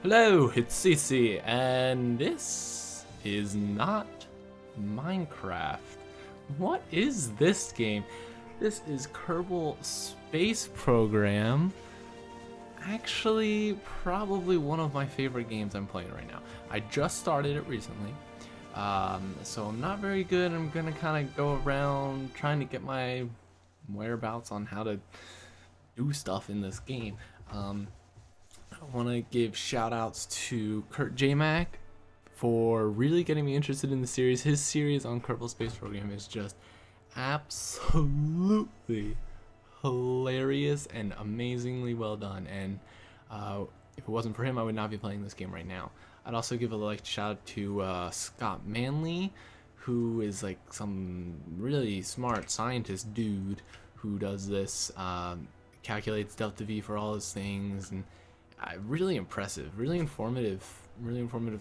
Hello, it's CiCi, and this is not Minecraft. What is this game? This is Kerbal Space Program. Actually, probably one of my favorite games I'm playing right now. I just started it recently, so I'm not very good. I'm gonna kind of go around trying to get my whereabouts on how to do stuff in this game. I want to give shout outs to Kurt JMac for really getting me interested in the series. His series on Kerbal Space Program is just absolutely hilarious and amazingly well done, and if it wasn't for him I would not be playing this game right now. I'd also give a shout out to Scott Manley, who is like some really smart scientist dude who does this, calculates delta V for all his things, and really impressive, really informative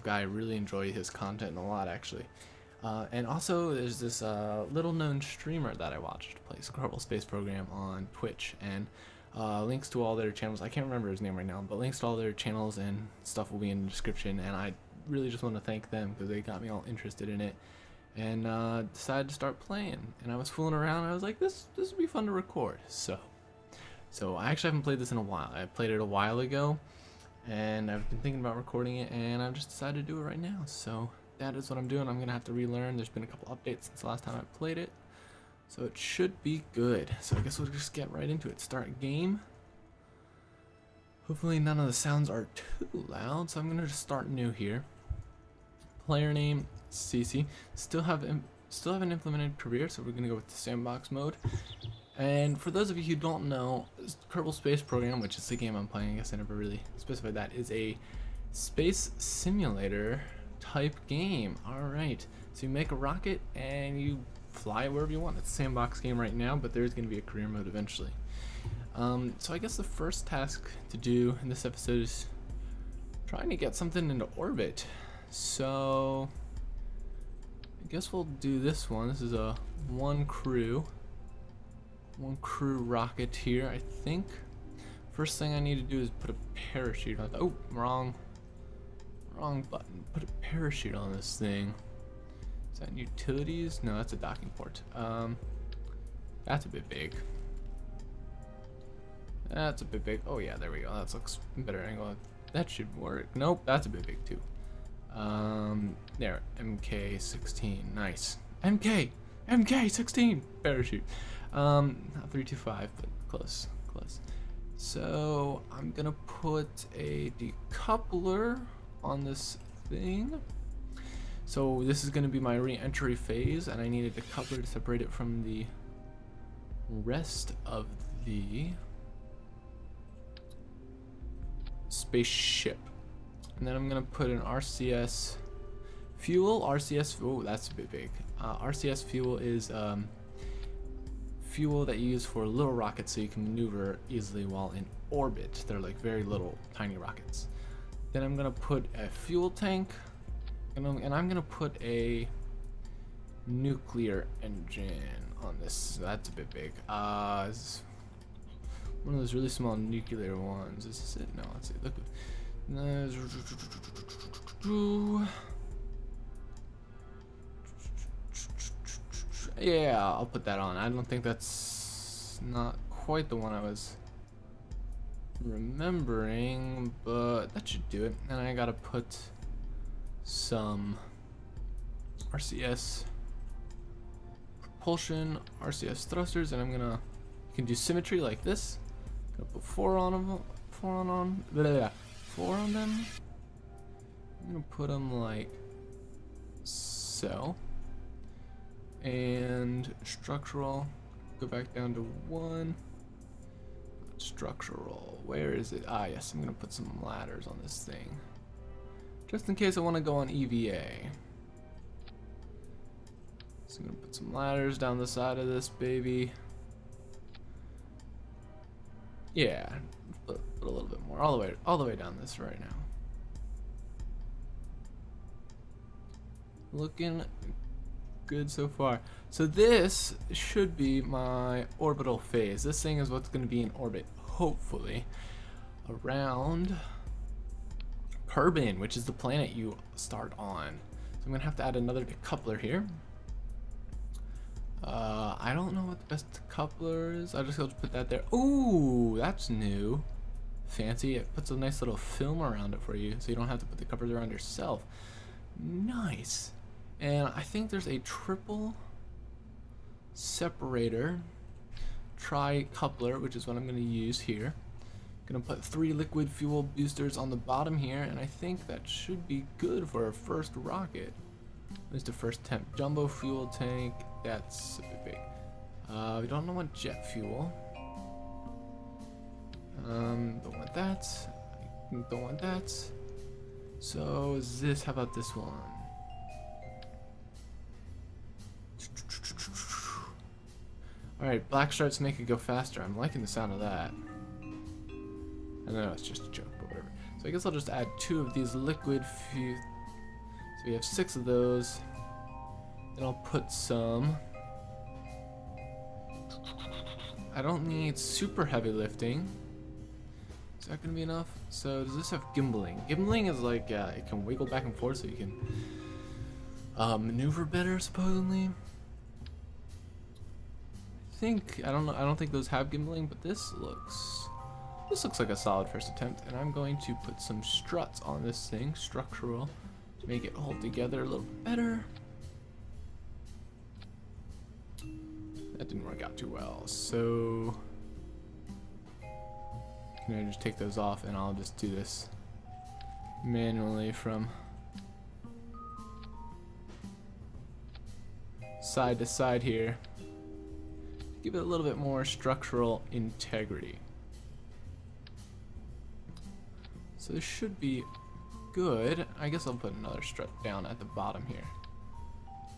guy. I really enjoy his content a lot, actually. And also there's this little known streamer that I watched plays Kerbal Space Program on Twitch, and links to all their channels, I can't remember his name right now, but links to all their channels and stuff will be in the description, and I really just want to thank them because they got me all interested in it, and decided to start playing. And I was fooling around and I was like, this would be fun to record. So I actually haven't played this in a while. I played it a while ago, and I've been thinking about recording it, and I've just decided to do it right now. So that is what I'm doing. I'm gonna have to relearn. There's been a couple updates since the last time I played it, so it should be good. So I guess we'll just get right into it. Start game. Hopefully none of the sounds are too loud, so I'm gonna just start new here. Player name CiCi. Still haven't implemented career, so we're gonna go with the sandbox mode. And for those of you who don't know, Kerbal Space Program, which is the game I'm playing, I guess I never really specified that, is a space simulator type game. Alright, so you make a rocket and you fly wherever you want. It's a sandbox game right now, but there's going to be a career mode eventually. So I guess the first task to do in this episode is trying to get something into orbit. So I guess we'll do this one. This is a one crew rocket here, I think. First thing I need to do is put a parachute on. Oh, wrong button. Put a parachute on this thing. Is that utilities? No, that's a docking port. That's a bit big. That's a bit big. Oh yeah, there we go. That looks better angle. That should work. Nope, that's a bit big too. There, MK16. Nice. MK16 parachute. Not 325, but close. So I'm gonna put a decoupler on this thing. So this is gonna be my re-entry phase, and I need a decoupler to separate it from the rest of the spaceship. And then I'm gonna put an RCS fuel. Oh, that's a bit big. RCS fuel is fuel that you use for little rockets so you can maneuver easily while in orbit. They're like very little tiny rockets. Then I'm gonna put a fuel tank, and I'm gonna put a nuclear engine on this. So that's a bit big. It's one of those really small nuclear ones. Is this it? No, let's see. Look. Yeah, I'll put that on. I don't think that's not quite the one I was remembering, but that should do it. And I gotta put some RCS propulsion, RCS thrusters, and you can do symmetry like this. I'm gonna put four on them. I'm gonna put them like so. And structural, go back down to 1. Structural, where is it? Ah, yes, I'm gonna put some ladders on this thing, just in case I want to go on EVA. So I'm gonna put some ladders down the side of this baby. Yeah, put a little bit more, all the way down this right now. Looking good so far. So this should be my orbital phase. This thing is what's going to be in orbit, hopefully, around Kerbal, which is the planet you start on. So I'm going to have to add another decoupler here. I don't know what the best decoupler is. I'll just go put that there. Ooh, that's new. Fancy. It puts a nice little film around it for you, so you don't have to put the couplers around yourself. Nice. And I think there's a triple separator tri-coupler, which is what I'm going to use here. Gonna put 3 liquid fuel boosters on the bottom here, and I think that should be good for our first rocket. There's the first temp. Jumbo fuel tank. That's a bit big. We don't want jet fuel. Don't want that. Don't want that. So is this? How about this one? All right, black stripes make it go faster. I'm liking the sound of that. I know it's just a joke, but whatever. So I guess I'll just add 2 of these liquid fuel. So we have 6 of those. Then I'll put some. I don't need super heavy lifting. Is that gonna be enough? So does this have gimbaling? Gimbaling is like it can wiggle back and forth, so you can maneuver better, supposedly. I don't think those have gimbaling, but this looks like a solid first attempt. And I'm going to put some struts on this thing, structural, to make it hold together a little better. That didn't work out too well, so I'm gonna just take those off, and I'll just do this manually from side to side here. Give it a little bit more structural integrity. So this should be good. I guess I'll put another strut down at the bottom here,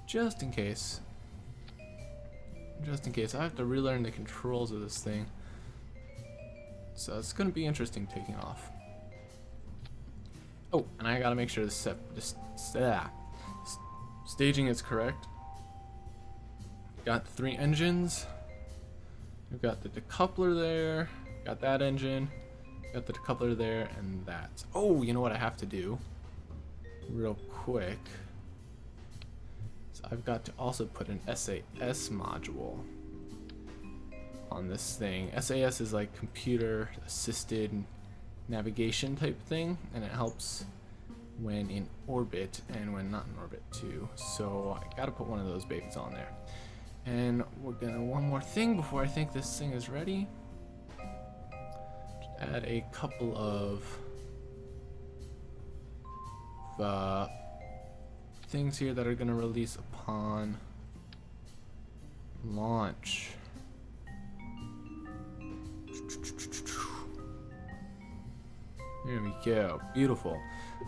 just in case. Just in case. I have to relearn the controls of this thing. So it's going to be interesting taking off. Oh, and I got to make sure this staging is correct. Got the 3 engines. We've got the decoupler there. Got that engine. Got the decoupler there, and that. Oh, you know what I have to do? Real quick. I've got to also put an SAS module on this thing. SAS is like computer assisted navigation type thing, and it helps when in orbit and when not in orbit too. So I gotta put one of those babies on there. And we're gonna one more thing before I think this thing is ready. Just add a couple of things here that are going to release upon launch. There we go. Beautiful.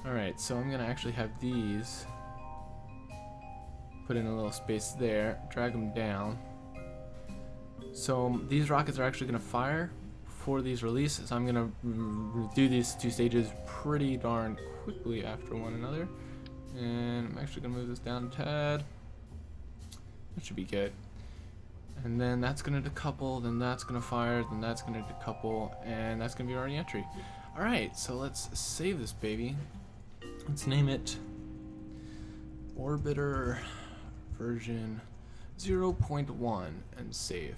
Alright, so I'm going to actually have these put in a little space there, drag them down. So these rockets are actually going to fire before these release, so I'm going to do these 2 stages pretty darn quickly after one another. And I'm actually going to move this down a tad. That should be good. And then that's going to decouple, then that's going to fire, then that's going to decouple, and that's going to be our re-entry. Alright, so let's save this baby. Let's name it Orbiter version 0.1 and save.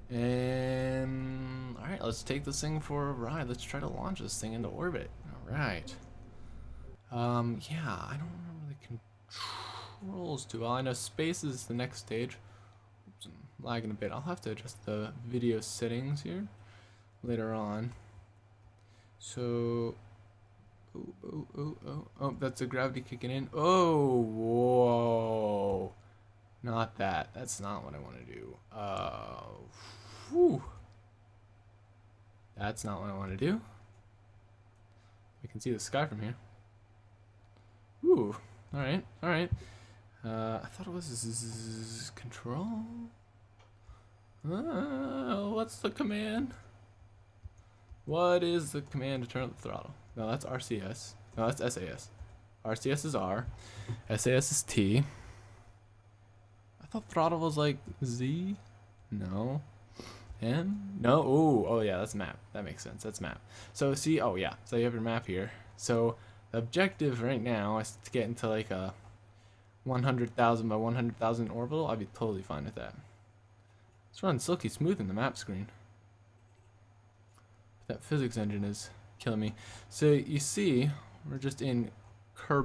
And alright, let's take this thing for a ride. Let's try to launch this thing into orbit. Alright. Yeah, I don't remember the controls too well. I know space is the next stage. Oops, I'm lagging a bit. I'll have to adjust the video settings here later on. So, oh, that's the gravity kicking in. Oh, whoa. Not that. That's not what I want to do. Whew. That's not what I want to do. We can see the sky from here. Ooh, alright. I thought it was control. What's the command? What is the command to turn up the throttle? No, that's RCS. No, that's SAS. RCS is R. SAS is T. thought throttle was like Z. No. M? No. Oh yeah, that's map. That makes sense. That's map. So see, oh yeah. So you have your map here. So the objective right now is to get into like a 100,000 by 100,000 orbital. I'd be totally fine with that. It's running silky smooth in the map screen. That physics engine is killing me. So you see, we're just in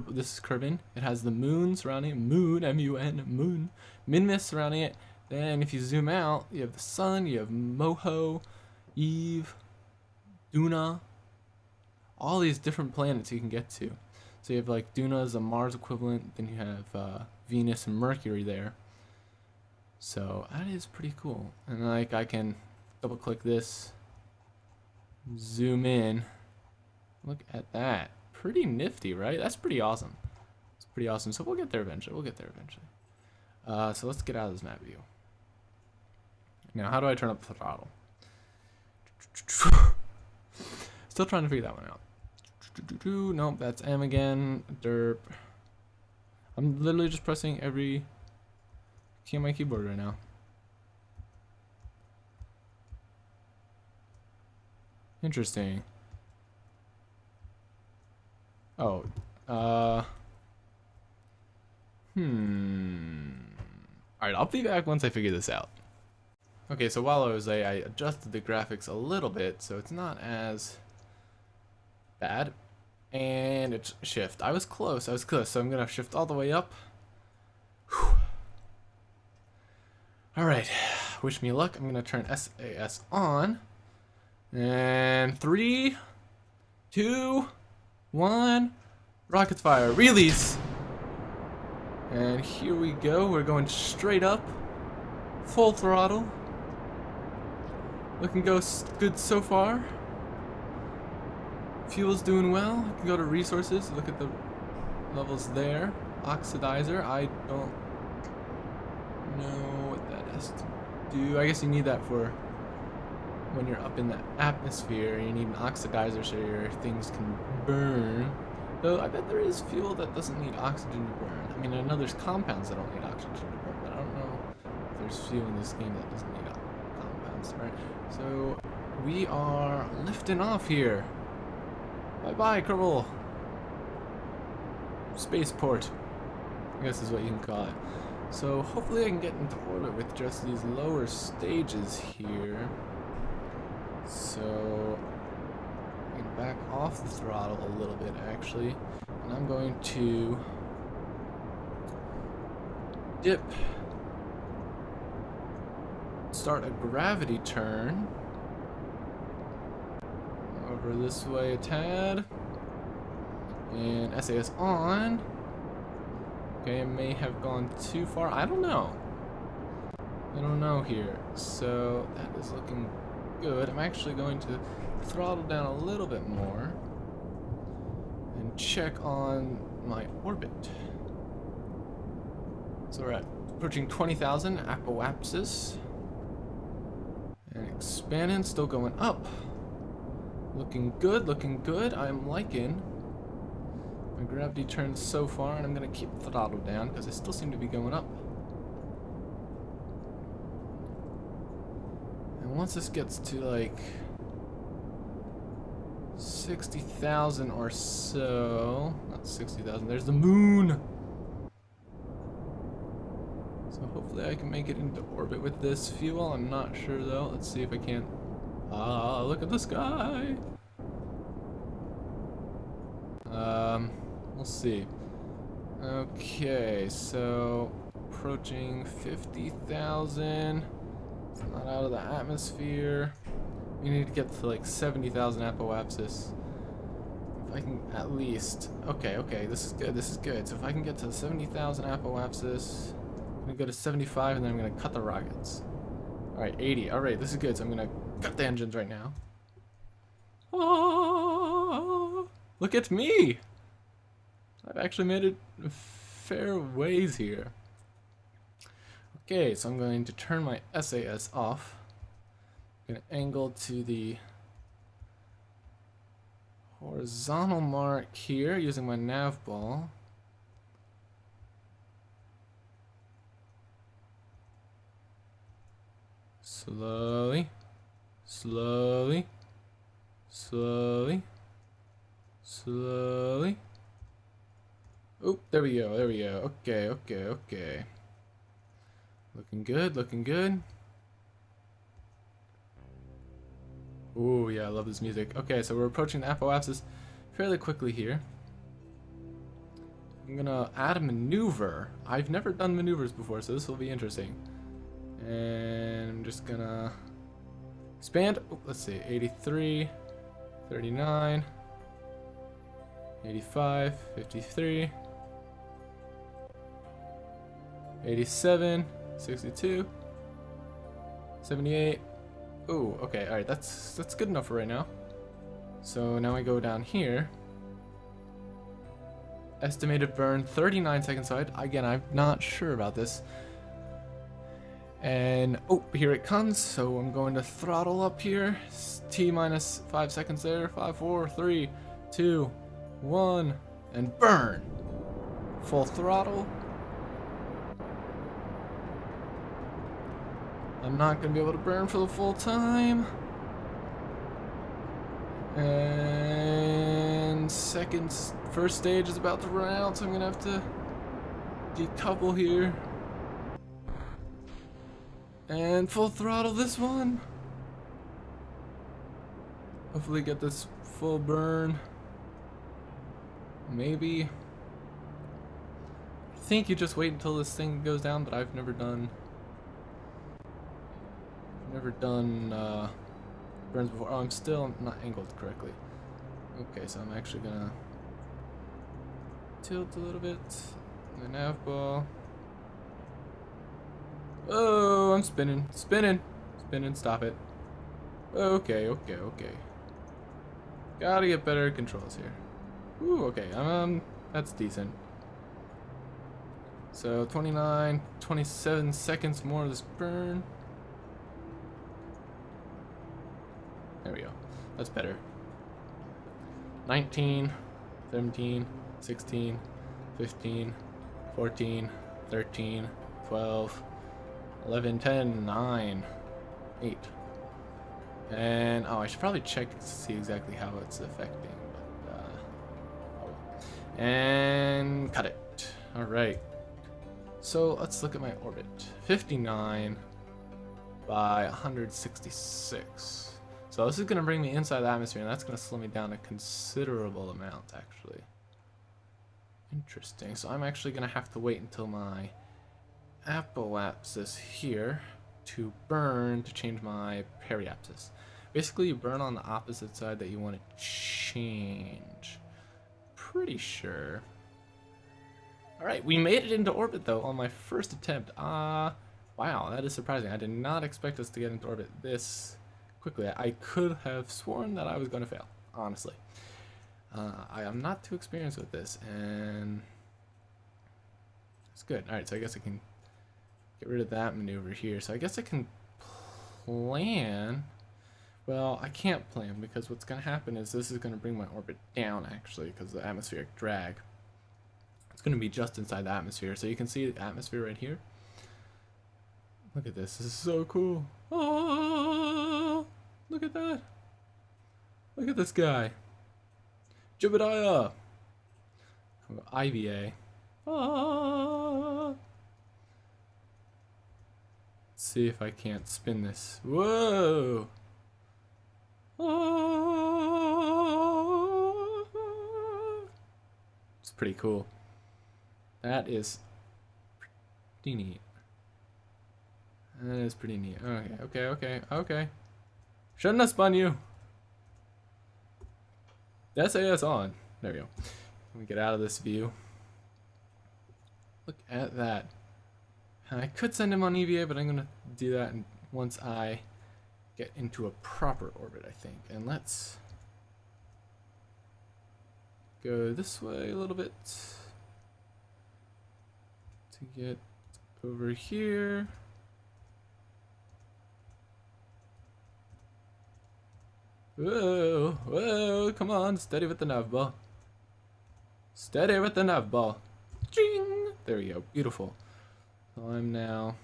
this is Kerbin. It has the moon surrounding it. Moon, M-U-N, moon. Minmus surrounding it. Then if you zoom out, you have the sun, you have Moho, Eve, Duna. All these different planets you can get to. So you have like Duna is a Mars equivalent. Then you have Venus and Mercury there. So that is pretty cool. And like I can double click this, zoom in. Look at that. Pretty nifty, right? That's pretty awesome. It's pretty awesome. So we'll get there eventually. So let's get out of this map view. Now, how do I turn up the throttle? Still trying to figure that one out. Nope, that's M again. Derp. I'm literally just pressing every key on my keyboard right now. Interesting. Oh, Alright, I'll be back once I figure this out. Okay, so while I was away, I adjusted the graphics a little bit, so it's not as bad. And it's shift. I was close, so I'm gonna shift all the way up. Alright, wish me luck. I'm gonna turn SAS on. And 3, 2, 1, rockets fire, release! And here we go, we're going straight up, full throttle. Looking good so far. Fuel's doing well. I can go to resources, look at the levels there. Oxidizer, I don't know what that has to do. I guess you need that for when you're up in the atmosphere. You need an oxidizer so your things can burn. Though I bet there is fuel that doesn't need oxygen to burn. I mean, I know there's compounds that don't need oxygen to burn, but I don't know if there's fuel in this game that doesn't need compounds, right? So we are lifting off here. Bye-bye, Kerbal Spaceport, I guess is what you can call it. So hopefully I can get into orbit with just these lower stages here. So I can back off the throttle a little bit actually, and I'm going to dip, start a gravity turn over this way a tad, and SAS on. Okay, I may have gone too far. I don't know here. So that is looking good. I'm actually going to throttle down a little bit more and check on my orbit. So we're approaching 20,000 apoapsis and expanding, still going up. Looking good. I'm liking my gravity turns so far, and I'm gonna keep the throttle down because I still seem to be going up. And once this gets to like 60,000 or so, not 60,000, there's the moon. So hopefully I can make it into orbit with this fuel. I'm not sure though. Let's see if I can. Ah, look at the sky. We'll see. Okay, so approaching 50,000. It's not out of the atmosphere. We need to get to like 70,000 apoapsis. If I can at least. Okay, this is good. So if I can get to 70,000 apoapsis, I'm gonna go to 75, and then I'm gonna cut the rockets. All right, 80. All right, this is good. So I'm gonna cut the engines right now. Oh, look at me! I've actually made it fair ways here. Okay, so I'm going to turn my SAS off. I'm going to angle to the horizontal mark here using my nav ball. Slowly. Slowly. Slowly. Slowly. Oh, there we go. There we go. Okay, okay, okay. Looking good, looking good. Ooh, yeah, I love this music. Okay, so we're approaching the apoapsis fairly quickly here. I'm gonna add a maneuver. I've never done maneuvers before, so this will be interesting. And I'm just gonna expand. Oh, let's see, 83, 39, 85, 53, 87, 62, 78. Ooh, okay, alright, that's good enough for right now. So now I go down here. Estimated burn 39 seconds. So again, I'm not sure about this. And oh, here it comes. So I'm going to throttle up here. T minus 5 seconds there. 5, 4, 3, 2, 1, and burn. Full throttle. I'm not gonna be able to burn for the full time. And first stage is about to run out, so I'm gonna have to decouple here. And full throttle this one. Hopefully get this full burn. Maybe. I think you just wait until this thing goes down, but I've never done burns before. Oh, I'm still not angled correctly. Okay, so I'm actually gonna tilt a little bit. The nav ball. Oh, I'm spinning, spinning, spinning. Stop it. Okay, okay, okay. Gotta get better controls here. Ooh, okay. That's decent. So 29, 27 seconds more of this burn. There we go. That's better. 19, 17, 16, 15, 14, 13, 12, 11, 10, 9, 8. And, oh, I should probably check to see exactly how it's affecting. But, oh. And cut it. Alright. So let's look at my orbit. 59 by 166. So this is going to bring me inside the atmosphere, and that's going to slow me down a considerable amount, actually. Interesting. So I'm actually going to have to wait until my apoapsis here to burn to change my periapsis. Basically, you burn on the opposite side that you want to change. Pretty sure. Alright, we made it into orbit, though, on my first attempt. Wow, that is surprising. I did not expect us to get into orbit this quickly. I could have sworn that I was going to fail, honestly. I am not too experienced with this, and it's good. Alright, so I guess I can get rid of that maneuver here. So I guess I can plan. Well, I can't plan because what's going to happen is this is going to bring my orbit down, actually, because of the atmospheric drag. It's going to be just inside the atmosphere. So you can see the atmosphere right here. Look at this. This is so cool. Oh, look at that. Look at this guy. Jebediah. IVA. Ah. Let's see if I can't spin this. Whoa. Ah. It's pretty cool. That is pretty neat. That is pretty neat. Okay. Shouldn't have spun you. The SAS on. There we go. Let me get out of this view. Look at that. I could send him on EVA, but I'm going to do that once I get into a proper orbit, I think. And let's go this way a little bit to get over here. Whoa, whoa, come on, steady with the nav ball. Steady with the nav ball. Ching! There we go, beautiful. So I'm now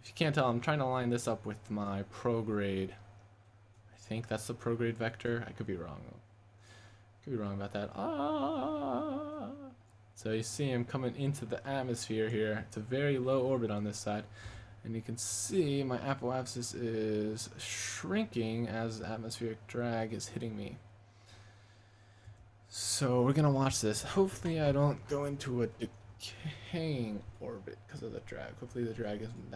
If you can't tell, I'm trying to line this up with my prograde. I think that's the prograde vector. I could be wrong. Could be wrong about that. So you see I'm coming into the atmosphere here. It's a very low orbit on this side. And you can see my apoapsis is shrinking as atmospheric drag is hitting me. So we're gonna watch this. Hopefully I don't go into a decaying orbit because of the drag. Hopefully the drag isn't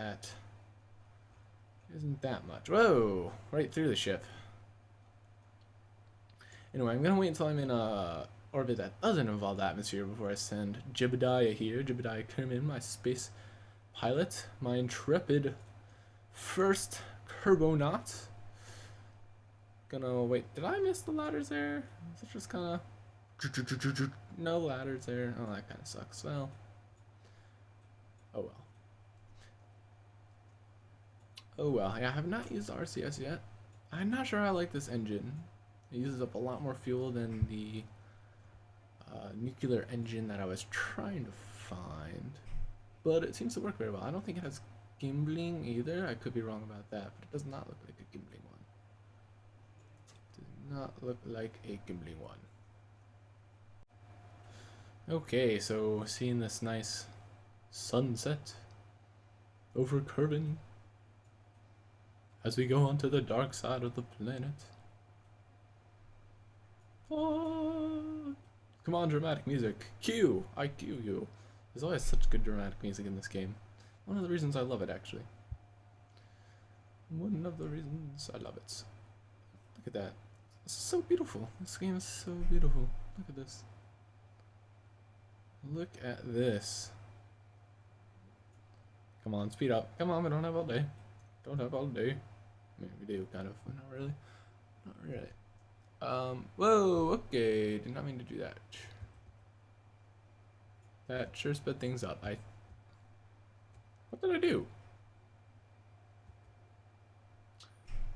that much. Whoa! Right through the ship. Anyway, I'm gonna wait until I'm in a orbit that doesn't involve the atmosphere before I send Jebediah here. Jebediah Kerman, my space pilot, my intrepid first Kerbonaut. Gonna wait. Did I miss the ladders there? Is it just kind of no ladders there? Oh, that kind of sucks. Well, oh well. Oh well. Yeah, I have not used the RCS yet. I'm not sure I like this engine. It uses up a lot more fuel than the nuclear engine that I was trying to find, but it seems to work very well. I don't think it has gimbling either. I could be wrong about that, but it does not look like a gimbling one. Does not look like a gimbling one. Okay, so seeing this nice sunset over Kerbin as we go onto the dark side of the planet. Oh, come on, dramatic music. Cue! I cue you. There's always such good dramatic music in this game. One of the reasons I love it, actually. One of the reasons I love it. Look at that. This is so beautiful. This game is so beautiful. Look at this. Look at this. Come on, speed up. Come on, we don't have all day. Don't have all day. I mean, we do, kind of, but not really. Not really. Whoa, okay. Did not mean to do that. That sure sped things up. What did I do?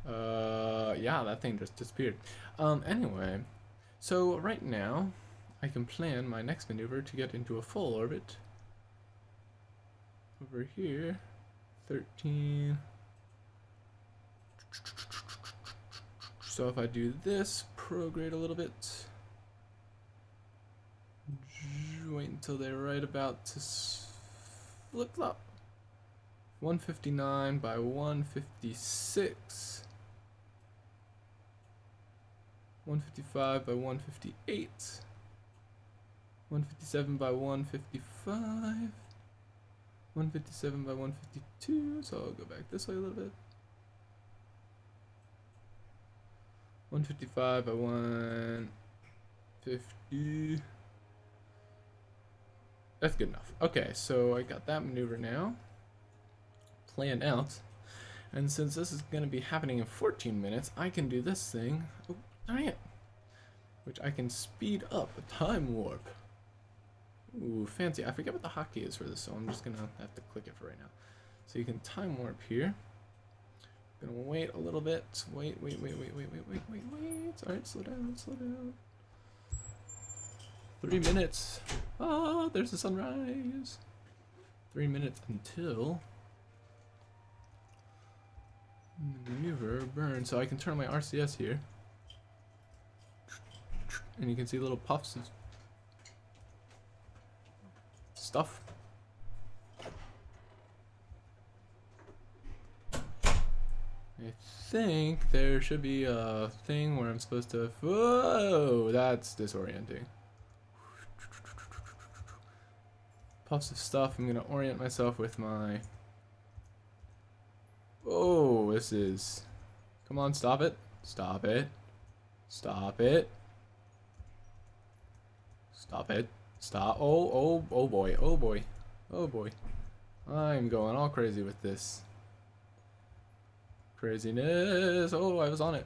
Yeah, that thing just disappeared. Anyway, so right now, I can plan my next maneuver to get into a full orbit. Over here, 13. So if I do this, prograde a little bit. Wait until they're right about to flip-flop. 159 by 156. 155 by 158. 157 by 155. 157 by 152. So I'll go back this way a little bit. 155 by 150. That's good enough. Okay, so I got that maneuver now planned out. And since this is going to be happening in 14 minutes, I can do this thing. Oh, darn it. Which I can speed up a time warp. Ooh, fancy. I forget what the hotkey is for this, so I'm just going to have to click it for right now. So you can time warp here. Gonna wait a little bit. Wait. Alright, slow down. 3 minutes. Oh, there's the sunrise. 3 minutes until maneuver burn. So I can turn my RCS here. And you can see little puffs of stuff. I think there should be a thing where I'm supposed to. Whoa, that's disorienting. Puffs of stuff. I'm gonna orient myself with my. Oh, this is. Come on, stop it. Stop it. Stop it. Stop it. Stop. Oh boy. Oh boy. Oh boy. I'm going all crazy with this. Craziness. Oh, I was on it.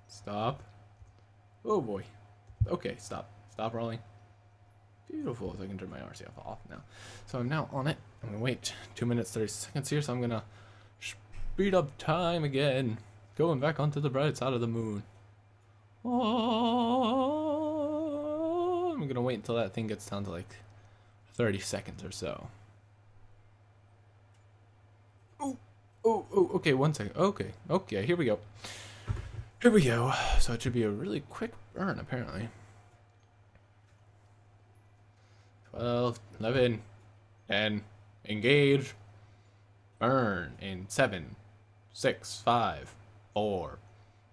Stop. Oh boy. Okay, stop. Stop rolling. Beautiful. So I can turn my RCF off now. So I'm now on it. I'm gonna wait 2 minutes 30 seconds here. So I'm gonna speed up time again. Going back onto the bright side of the moon. Oh, I'm gonna wait until that thing gets down to like 30 seconds or so. Oh, okay, 1 second. Okay, here we go. Here we go. So it should be a really quick burn, apparently. 12, 11, 10, engage, burn in 7, 6, 5, 4,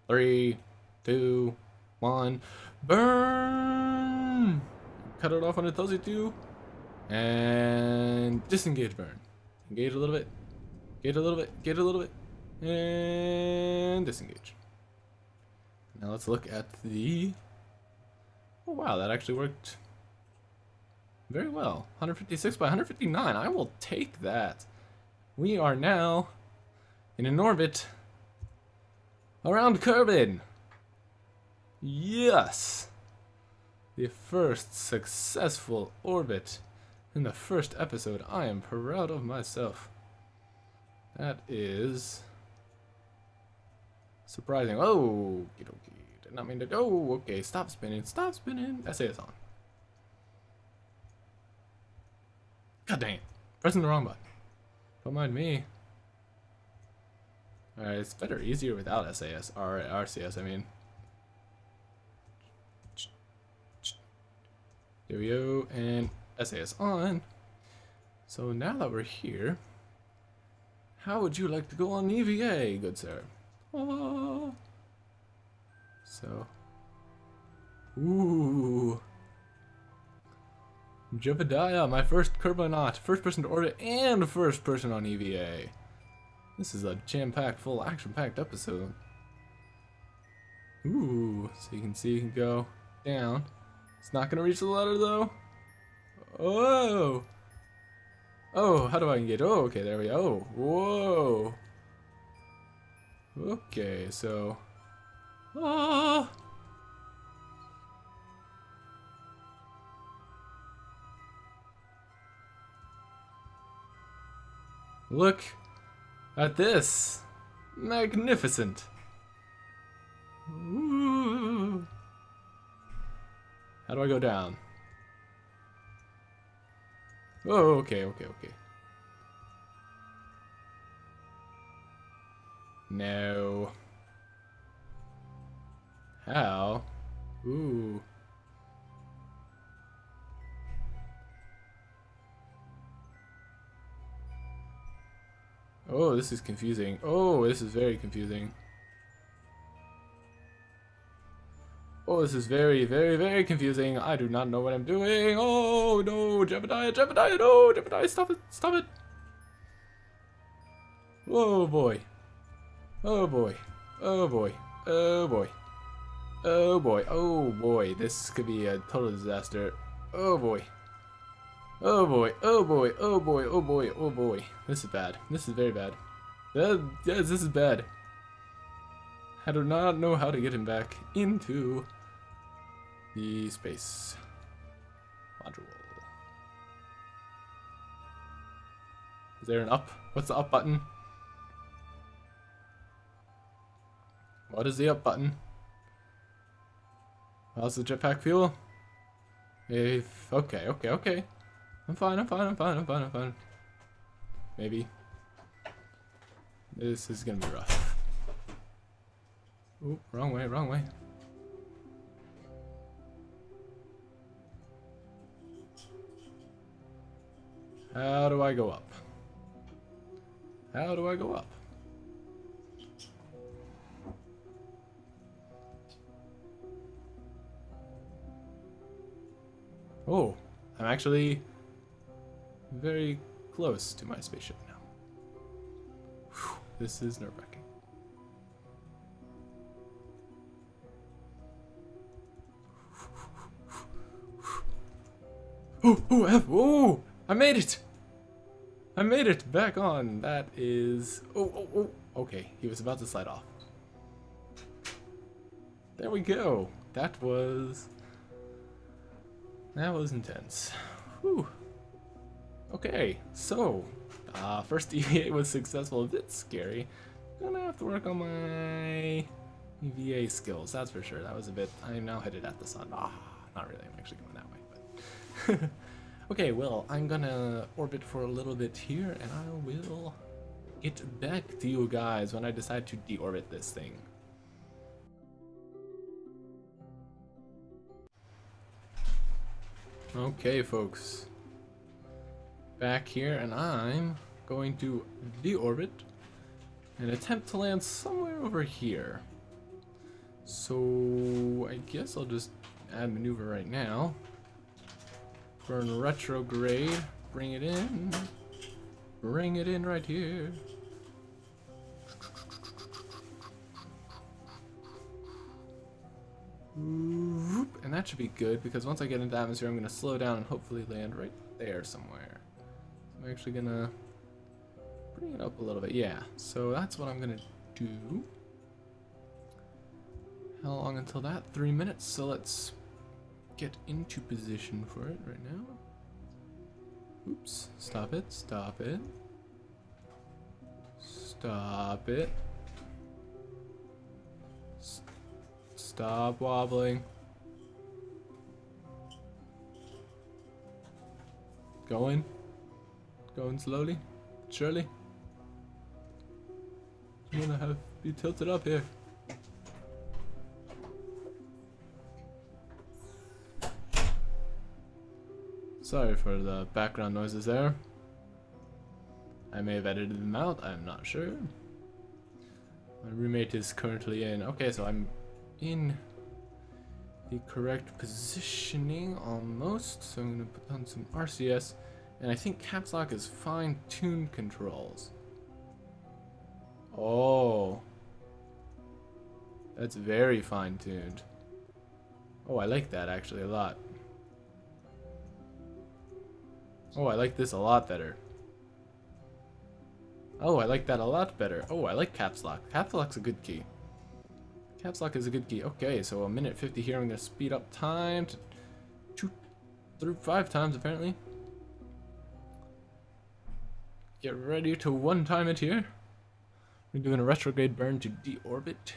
3, 2, 1, burn! Cut it off when it tells you to, and disengage burn. Engage a little bit, engage a little bit, engage a little bit, and disengage. Now let's look at the... Oh wow, that actually worked very well. 156 by 159, I will take that. We are now in an orbit around Kerbin. Yes! The first successful orbit in the first episode. I am proud of myself. That is surprising. Oh, okie dokie. Did not mean to go. Oh, okay, stop spinning. Stop spinning. SAS on. God dang it. Pressing the wrong button. Don't mind me. Alright, it's better, easier without SAS. Alright, RCS, I mean. There we go, and SAS on. So now that we're here, how would you like to go on EVA, good sir? Oh. So. Ooh. Jebediah, my first Kerbonaut, first person to orbit and first person on EVA. This is a jam-packed, full action-packed episode. Ooh, so you can see you can go down. It's not gonna reach the ladder though. Oh! Oh, how do I engage? Oh, okay, there we go. Whoa! Okay, so... Ah! Look at this! Magnificent! Ooh. How do I go down? Oh, okay. No. How? Ooh. Oh, this is confusing. Oh, this is very confusing. Oh, this is very, very, very confusing. I do not know what I'm doing. Oh, no, Jebediah, no, Jebediah, stop it. Oh, boy. Oh, boy. Oh, boy. Oh, boy. Oh, boy. Oh, boy. This could be a total disaster. Oh, boy. Oh, boy. Oh, boy. Oh, boy. Oh, boy. Oh, boy. This is bad. This is very bad. Yes, this is bad. I do not know how to get him back into the space module. Is there an up? What's the up button? What is the up button? How's the jetpack feel? Okay. I'm fine. Maybe. This is gonna be rough. Oop, wrong way. How do I go up? Oh, I'm actually very close to my spaceship now. Whew, this is nerve-wracking. Oh, I made it! Back on. That is... Oh, okay, he was about to slide off. There we go. That was intense. Whew. Okay, so, first EVA was successful. A bit scary. Gonna have to work on my EVA skills, that's for sure. That was a bit... I am now headed at the sun. Not really, I'm actually going that way, but... Okay, well, I'm gonna orbit for a little bit here, and I will get back to you guys when I decide to deorbit this thing. Okay, folks. Back here, and I'm going to deorbit and attempt to land somewhere over here. So I guess I'll just add maneuver right now. Burn retrograde, bring it in right here. And that should be good, because once I get into atmosphere, I'm going to slow down and hopefully land right there somewhere. I'm actually going to bring it up a little bit. Yeah, so that's what I'm going to do. How long until that? 3 minutes, so let's get into position for it right now. Oops, stop it, stop it. Stop it. Stop wobbling. Going slowly, surely. I'm gonna be tilted up here. Sorry for the background noises there. I may have edited them out, I'm not sure. My roommate is currently in. Okay, so I'm in the correct positioning almost. So I'm gonna put on some RCS, and I think caps lock is fine-tuned controls. Oh, that's very fine-tuned. Oh, I like that actually a lot. Oh, I like this a lot better. Oh, I like that a lot better. Oh, I like caps lock. Caps lock's a good key. Caps lock is a good key. Okay, so a minute 50 here. I'm gonna speed up time to 2 through 5 times apparently. Get ready to one time it here. We're doing a retrograde burn to deorbit.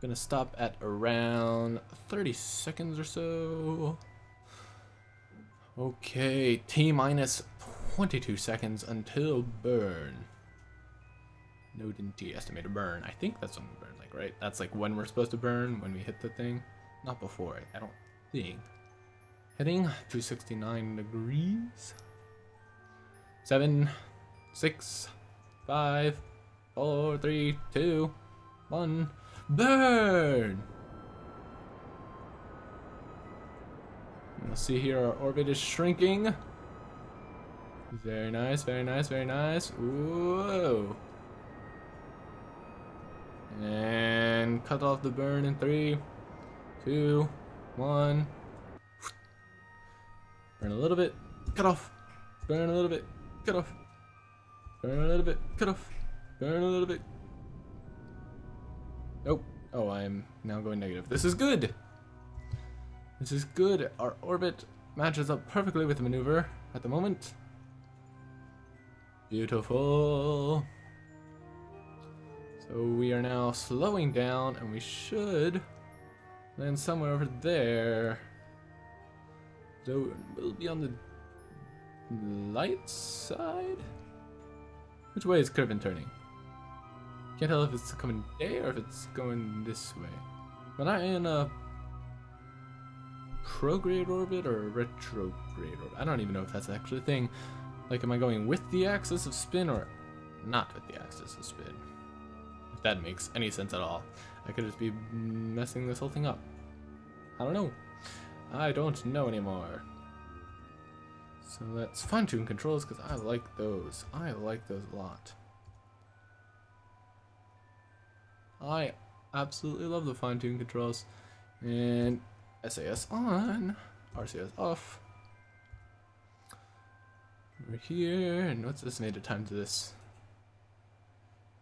Gonna stop at around 30 seconds or so. Okay, T minus 22 seconds until burn. Node in T, estimated burn. I think that's when we burn, like, right? That's like when we're supposed to burn, when we hit the thing. Not before it, I don't think. Heading 269 degrees. 7, 6, 5, 4, 3, 2, 1, burn! You'll see here our orbit is shrinking. Very nice, very nice, very nice. Whoa! And cut off the burn in 3, 2, 1. Burn a little bit, cut off. Burn a little bit, cut off. Burn a little bit, cut off. Burn a little bit. Nope. Oh, I'm now going negative. This is good! This is good. Our orbit matches up perfectly with the maneuver at the moment. Beautiful. So we are now slowing down, and we should land somewhere over there. Though we'll be on the light side? Which way is Kerbin turning? Can't tell if it's coming day or if it's going this way. Am I in a prograde orbit or retrograde orbit? I don't even know if that's actually a thing. Like, am I going with the axis of spin or not with the axis of spin? If that makes any sense at all. I could just be messing this whole thing up. I don't know. I don't know anymore. So let's fine-tune controls, because I like those. I like those a lot. I absolutely love the fine-tune controls. And SAS on, RCS off. We're here, and what's the estimated time to this?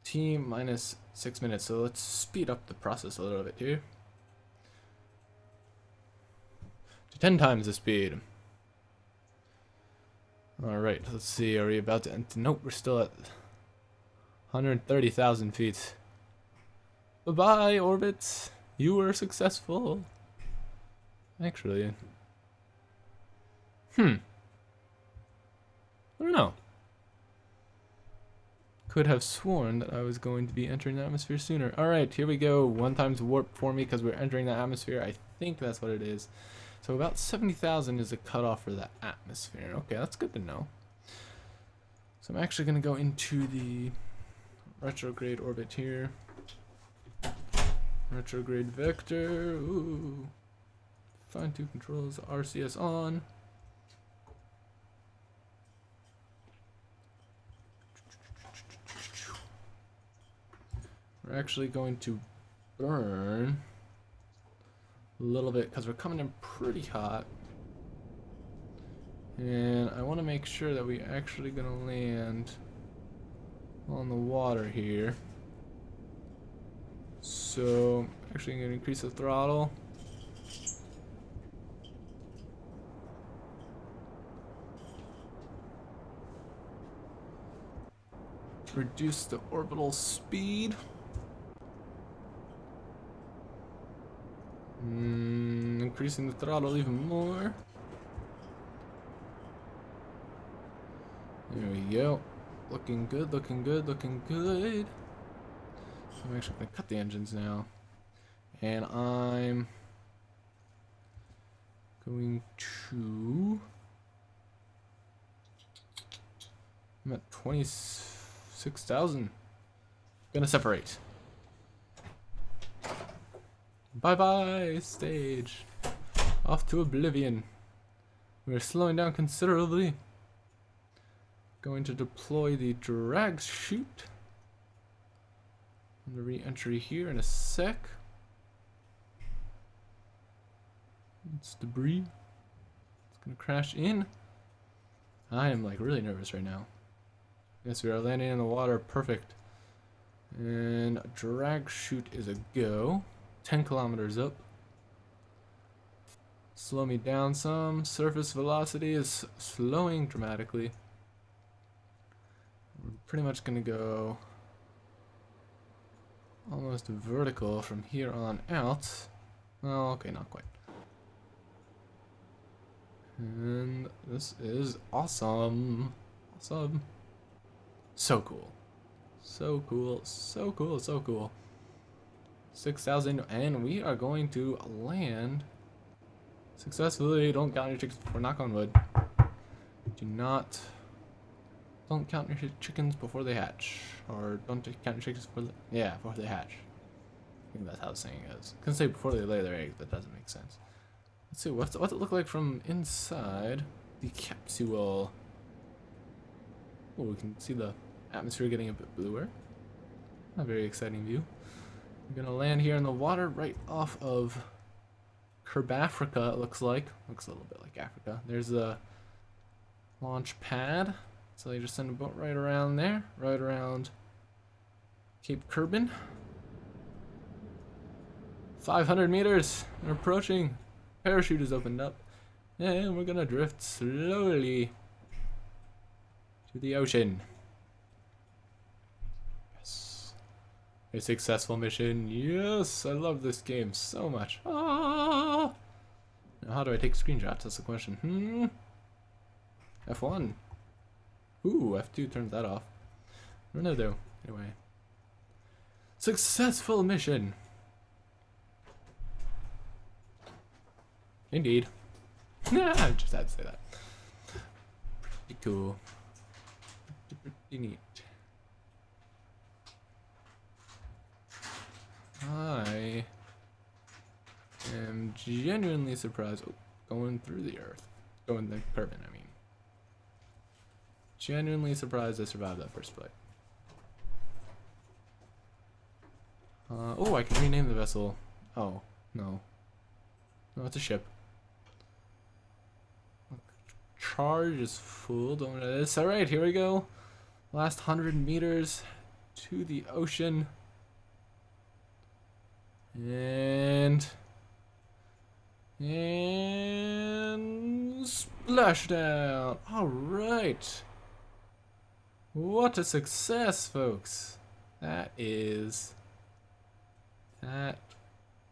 T minus 6 minutes, so let's speed up the process a little bit here. To 10 times the speed. Alright, let's see, are we about to enter? Nope, we're still at 130,000 feet. Bye-bye, orbits. You were successful. Actually. I don't know. Could have sworn that I was going to be entering the atmosphere sooner. Alright, here we go. 1 times warp for me because we're entering the atmosphere. I think that's what it is. So about 70,000 is the cutoff for the atmosphere. Okay, that's good to know. So I'm actually going to go into the retrograde orbit here. Retrograde vector. Ooh. Fine tune controls. RCS on. We're actually going to burn a little bit because we're coming in pretty hot. And I want to make sure that we're actually going to land on the water here. So, actually going to increase the throttle. Reduce the orbital speed. Increasing the throttle even more. There we go. Looking good, looking good, looking good. So I'm actually going to cut the engines now. And I'm going to... I'm at 26,000. Gonna separate. Bye-bye, stage. Off to oblivion. We're slowing down considerably. Going to deploy the drag chute. And the re-entry here in a sec. It's debris. It's gonna crash in. I am like really nervous right now. Yes, we are landing in the water. Perfect. And drag chute is a go. 10 kilometers up. Slow me down some. Surface velocity is slowing dramatically. We're pretty much gonna go almost vertical from here on out. Oh, okay, not quite. And this is awesome. Awesome. So cool. So cool. So cool. So cool. 6,000, and we are going to land successfully. Don't count your chickens before, knock on wood. Don't count your chickens before they hatch. Or don't count your chickens before before they hatch. I think that's how the saying is. I can say before they lay their eggs, but that doesn't make sense. Let's see, what's it look like from inside the capsule? Oh, we can see the atmosphere getting a bit bluer. A very exciting view. We're gonna land here in the water right off of Kerbafrica, it looks like. Looks a little bit like Africa. There's the launch pad. So they just send a boat right around there, right around Cape Kerbin. 500 meters, we're approaching. Parachute is opened up. And we're gonna drift slowly to the ocean. A successful mission. Yes, I love this game so much. Ah! Now how do I take screenshots? That's the question. F1. Ooh, F2 turns that off. I don't know though. Anyway. Successful mission. Indeed. I just had to say that. Pretty cool. Pretty neat. I am genuinely surprised. Oh, going through the earth. Going the Kerbin, I mean. Genuinely surprised I survived that first flight. Oh, I can rename the vessel. Oh, no. No, it's a ship. Charge is full. Don't know this. Alright, here we go. Last 100 meters to the ocean. And splashdown. All right. What a success, folks. That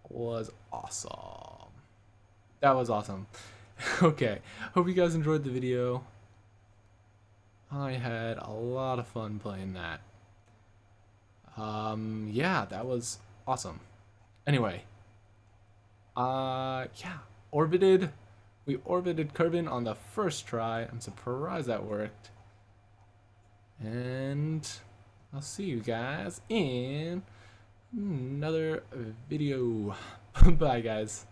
was awesome. That was awesome. Okay. Hope you guys enjoyed the video. I had a lot of fun playing that. Yeah, that was awesome. Anyway, yeah, orbited. We orbited Kerbin on the first try. I'm surprised that worked. And I'll see you guys in another video. Bye, guys.